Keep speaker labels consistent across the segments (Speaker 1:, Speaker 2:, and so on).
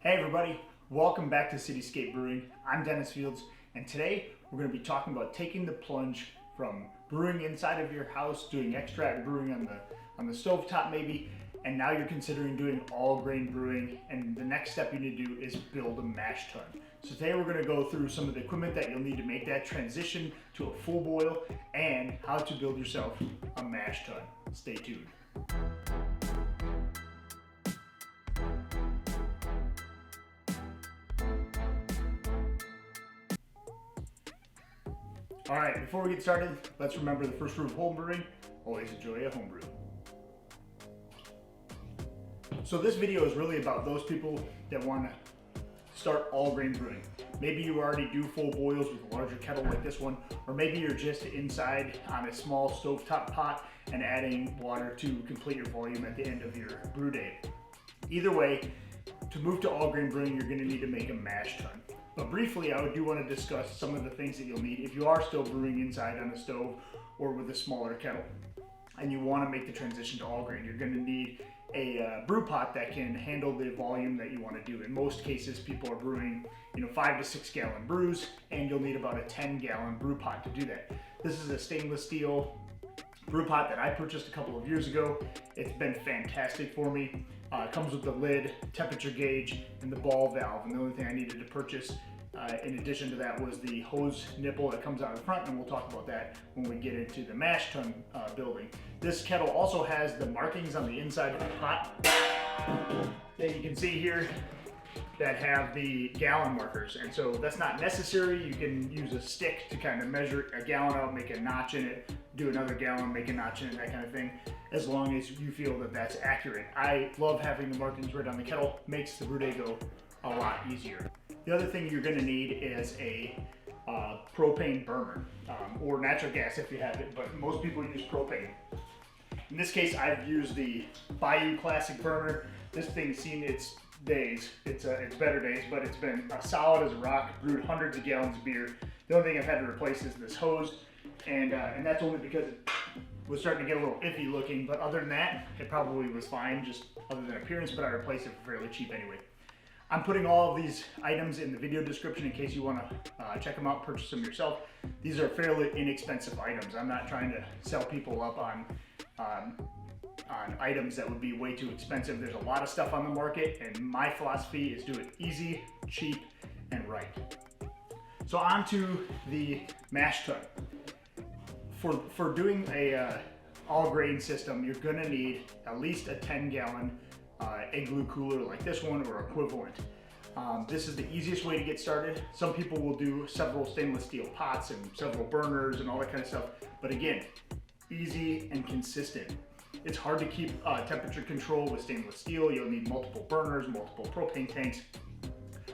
Speaker 1: Hey everybody, welcome back to Cityscape Brewing. I'm Dennis Fields, and today we're going to be talking about taking the plunge from brewing inside of your house, doing extract brewing on the stovetop maybe, and now you're considering doing all grain brewing, and the next step you need to do is build a mash tun. So today we're going to go through some of the equipment that you'll need to make that transition to a full boil and how to build yourself a mash tun. Stay tuned. All right, before we get started, let's remember the first rule of home brewing: always enjoy a home brew. So this video is really about those people that want to start all grain brewing. Maybe you already do full boils with a larger kettle like this one, or maybe you're just inside on a small stovetop pot and adding water to complete your volume at the end of your brew day. Either way, to move to all grain brewing, you're going to need to make a mash tun. But briefly, I do want to discuss some of the things that you'll need if you are still brewing inside on a stove or with a smaller kettle and you want to make the transition to all grain. You're going to need a brew pot that can handle the volume that you want to do. In most cases, people are brewing 5 to 6 gallon brews, and you'll need about a 10-gallon brew pot to do that. This is a stainless steel brew pot that I purchased a couple of years ago. It's been fantastic for me. It comes with the lid, temperature gauge, and the ball valve. And the only thing I needed to purchase in addition to that was the hose nipple that comes out the front, and we'll talk about that when we get into the mash tun building. This kettle also has the markings on the inside of the pot that you can see here that have the gallon markers, and so that's not necessary. You can use a stick to kind of measure a gallon out, make a notch in it, do another gallon, make a notch in it, that kind of thing, as long as you feel that that's accurate. I love having the markings right on the kettle, makes the brew day go a lot easier. The other thing you're going to need is a propane burner, or natural gas if you have it, but most people use propane. In this case, I've used the Bayou Classic burner. This thing's seen its days, it's better days, but it's been solid as a rock, brewed hundreds of gallons of beer. The only thing I've had to replace is this hose, and that's only because it was starting to get a little iffy looking, but other than that, it probably was fine, just other than appearance, but I replaced it for fairly cheap anyway. I'm putting all of these items in the video description in case you want to check them out, purchase them yourself. These are fairly inexpensive items. I'm not trying to sell people up on items that would be way too expensive. There's a lot of stuff on the market, and my philosophy is do it easy, cheap, and right. So on to the mash tun. For doing a all grain system, you're gonna need at least a 10-gallon igloo cooler like this one or equivalent. This is the easiest way to get started. Some people will do several stainless steel pots and several burners and all that kind of stuff, but again, easy and consistent. It's hard to keep temperature control with stainless steel. You'll need multiple burners, multiple propane tanks.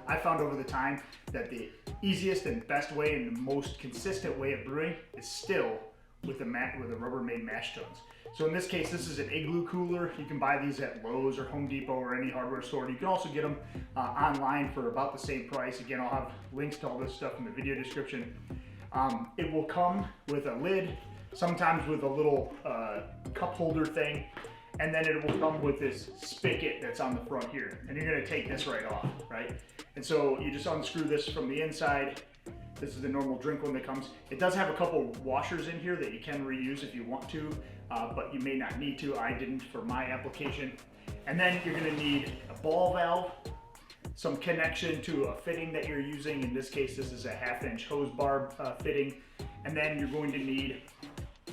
Speaker 1: I found over the time that the easiest and best way and the most consistent way of brewing is still with the Rubbermaid mash tuns. So in this case, this is an igloo cooler. You can buy these at Lowe's or Home Depot or any hardware store. You can also get them online for about the same price. Again, I'll have links to all this stuff in the video description. It will come with a lid, sometimes with a little cup holder thing, and then it will come with this spigot that's on the front here. And you're gonna take this right off, right? And so you just unscrew this from the inside. This is the normal drink one that comes. It does have a couple washers in here that you can reuse if you want to, but you may not need to. I didn't for my application. And then you're gonna need a ball valve, some connection to a fitting that you're using. In this case, this is a 1/2-inch hose barb fitting. And then you're going to need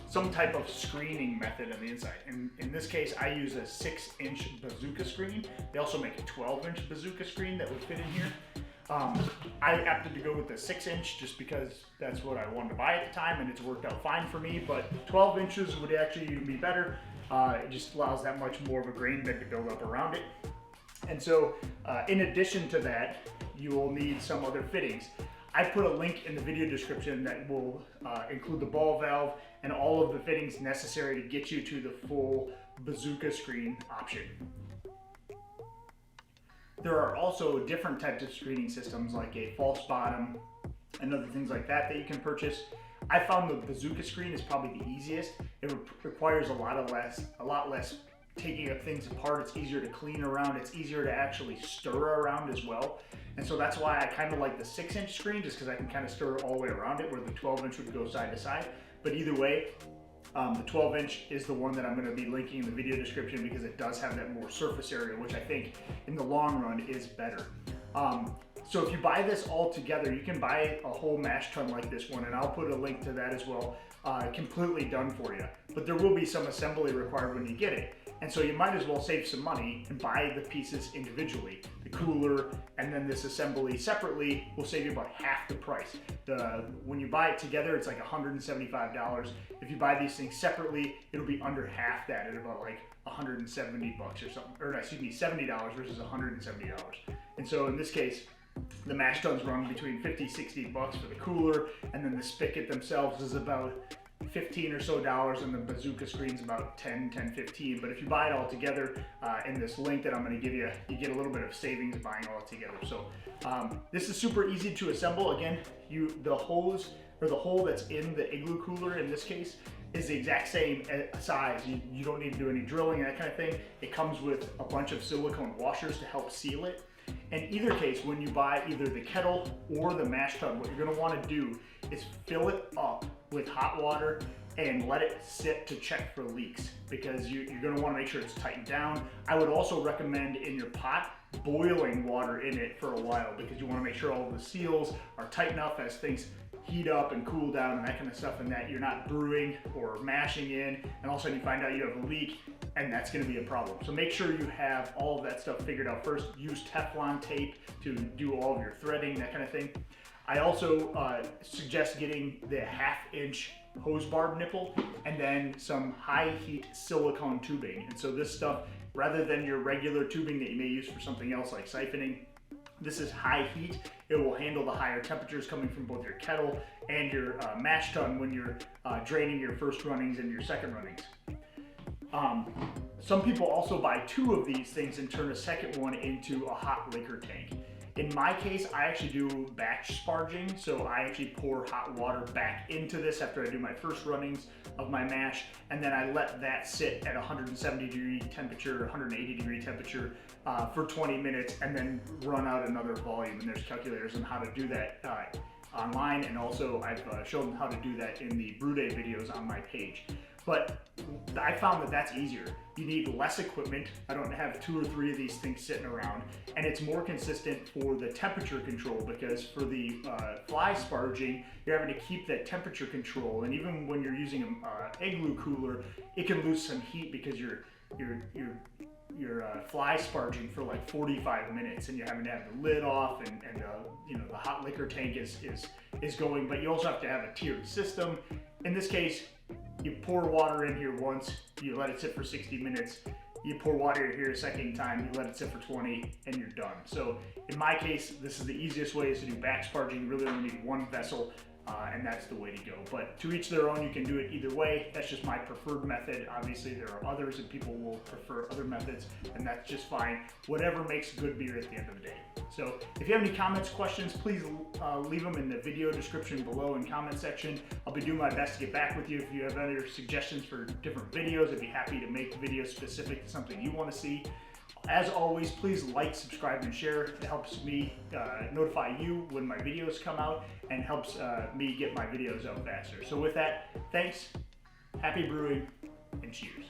Speaker 1: some type of screening method on the inside. And in this case, I use a 6-inch bazooka screen. They also make a 12-inch bazooka screen that would fit in here. I opted to go with the 6-inch just because that's what I wanted to buy at the time, and it's worked out fine for me, but 12 inches would actually even be better. It just allows that much more of a grain bed to build up around it. And so in addition to that, you will need some other fittings. I put a link in the video description that will include the ball valve and all of the fittings necessary to get you to the full bazooka screen option. There are also different types of screening systems like a false bottom and other things like that that you can purchase. I found the bazooka screen is probably the easiest. It requires a lot less taking things apart, it's easier to clean around, it's easier to actually stir around as well. And so that's why I kind of like the 6-inch screen, just because I can kind of stir all the way around it, where the 12-inch would go side to side. But either way, the 12-inch is the one that I'm going to be linking in the video description, because it does have that more surface area, which I think in the long run is better. So if you buy this all together, you can buy a whole mash tun like this one, and I'll put a link to that as well, completely done for you. But there will be some assembly required when you get it. And so you might as well save some money and buy the pieces individually. The cooler and then this assembly separately will save you about half the price. When you buy it together, it's like $175. If you buy these things separately, it'll be under half that, at about like 170 bucks or something, or excuse me, $70 versus $170. And so in this case, the mash tuns run between 50, 60 bucks for the cooler, and then the spigot themselves is about $15 or so, and the bazooka screen's about 10, 15. But if you buy it all together in this link that I'm going to give you, you get a little bit of savings buying all together. So this is super easy to assemble. Again, the hose or the hole that's in the Igloo cooler in this case is the exact same size. You don't need to do any drilling, that kind of thing. It comes with a bunch of silicone washers to help seal it. In either case, when you buy either the Kettle or the mash tun, what you're going to want to do is fill it up with hot water and let it sit to check for leaks, because you're going to want to make sure it's tightened down. I would also recommend in your pot boiling water in it for a while, because you want to make sure all of the seals are tight enough as things heat up and cool down and that kind of stuff, and that you're not brewing or mashing in and all of a sudden you find out you have a leak, and that's going to be a problem. So make sure you have all of that stuff figured out first. Use Teflon tape to do all of your threading, that kind of thing. I also suggest getting the 1/2-inch hose barb nipple and then some high heat silicone tubing. And so this stuff, rather than your regular tubing that you may use for something else like siphoning, this is high heat. It will handle the higher temperatures coming from both your kettle and your mash tun when you're draining your first runnings and your second runnings. Some people also buy 2 of these things and turn a second one into a hot liquor tank. In my case, I actually do batch sparging, so I actually pour hot water back into this after I do my first runnings of my mash, and then I let that sit at 170-degree temperature, 180-degree temperature for 20 minutes, and then run out another volume. And there's calculators on how to do that online, and also I've shown how to do that in the brew day videos on my page. But I found that that's easier. You need less equipment. I don't have 2 or 3 of these things sitting around, and it's more consistent for the temperature control, because for the fly sparging, you're having to keep that temperature control, and even when you're using an Igloo cooler, it can lose some heat because you're fly sparging for like 45 minutes, and you're having to have the lid off, and you know, the hot liquor tank is going, but you also have to have a tiered system. In this case, you pour water in here once, you let it sit for 60 minutes, you pour water here a second time, you let it sit for 20, and you're done. So in my case, this is the easiest way, is to do batch sparging. You really only need 1 vessel, and that's the way to go. But to each their own, you can do it either way. That's just my preferred method. Obviously there are others, and people will prefer other methods, and that's just fine. Whatever makes good beer at the end of the day. So if you have any comments, questions, please leave them in the video description below in comment section. I'll be doing my best to get back with you. If you have other suggestions for different videos, I'd be happy to make videos specific to something you want to see. As always, please like, subscribe, and share. It helps me notify you when my videos come out, and helps me get my videos out faster. So with that, thanks, happy brewing, and cheers.